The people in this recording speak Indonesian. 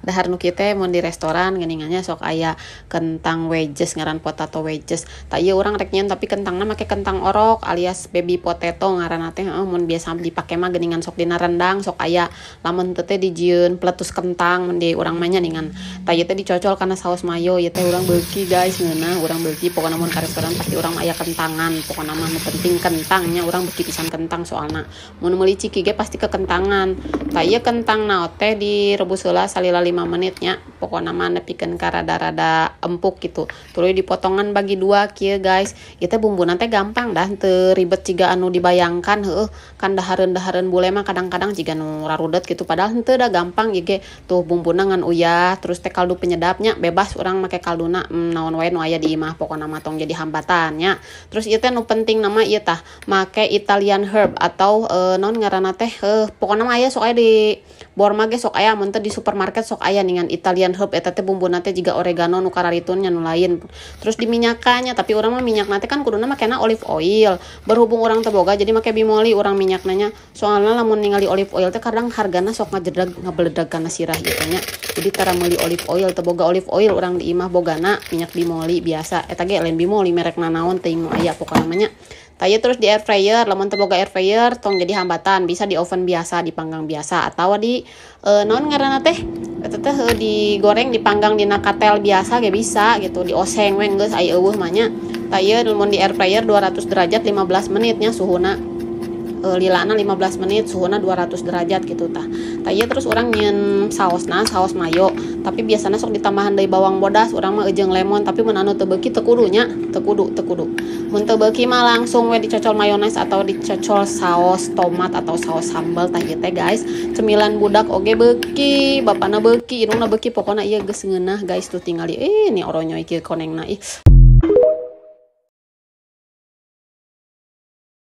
dahar nu kieu teh mun di restoran geuningannya sok aya kentang wedges ngaran potato wedges. Tak ieu urang rek nyen tapi kentangna make kentang orok alias baby potato ngaranna teh. Mun biasa dipake mah geuningan sok dina rendang sok aya, lamun teu teh dijieun peletus kentang mun di urang mah nya ningan. Tak ieu teh dicocol kana saos mayo, ieu teh urang beuki guys ngeunah, urang beuki pokona mun ka restoran pasti urang aya kentangan, pokona mah nu penting kentangnya urang beuki pisan kentang soalna. Mun meuli ciki ge pasti kekentangan. Tak ieu kentang naot teh direbus heula salila 5 menit nya. Pokona mah nepikeun ka rada-rada empuk gitu. Tuluy dipotongan bagi 2 kieu guys. Ieu teh bumbuna teh gampang dah, teu ribet jiga anu dibayangkan heueuh. Kan dahareun-dahareun bule mah kadang-kadang jiga nu rarudet gitu padahal henteu dah gampang ieu ge. Tuh bumbuna ngan uyah, terus teh kaldu penyedapnya bebas urang make kalduna naon wae nu aya di imah pokona mah tong jadi hambatan nya. Terus ieu teh nu penting nama ieu tah make Italian herb atau naon ngaranna teh pokona mah aya sok aya di Borma ge sok aya, mun teu di supermarket sok aya ningan Italian herb eta teh bumbuna teh jiga oregano nu kararitun nya nu lain. Terus diminyakannya tapi urang mah minyakna teh kan kuduna makena olive oil. Berhubung urang teu boga jadi make bimoli urang minyakna nya. Soalna lamun ningali olive oil teh kadang hargana sok ngajedag ngabeledag kana sirah gitu nya. Jadi tara meuli olive oil teu boga olive oil urang di imah bogana minyak bimoli biasa. Eta ge lain bimoli merekna naon teuing nu aya pokona mah nya. Taya terus di air fryer, lamun teu boga air fryer tong jadi hambatan, bisa di oven biasa, dipanggang biasa atau di naon ngaranna teh? Eta teh digoreng dipanggang dina katel biasa ge bisa gitu, dioseng we geus aya eueuh mah nya. Taya mun di air fryer 200 derajat 15 menit nya suhuna. Lilana 15 menit suhuna 200 derajat gitu tah. Taya terus urang nyen saosna, saos mayo, tapi biasanya sok ditambahan deui bawang bodas, urang mah eujeung lemon, tapi mun anu teu beuki teu kudu nya, teu kudu. Mun teu beuki mah langsung we dicocol mayones atau dicocol saos tomat atau saos sambal tah ieu teh guys. Cemilan budak oge beuki, bapana beuki, indungna beuki, pokona ieu geus ngeunah guys tuh tingali. Ini oronyoy kieu konengna ih.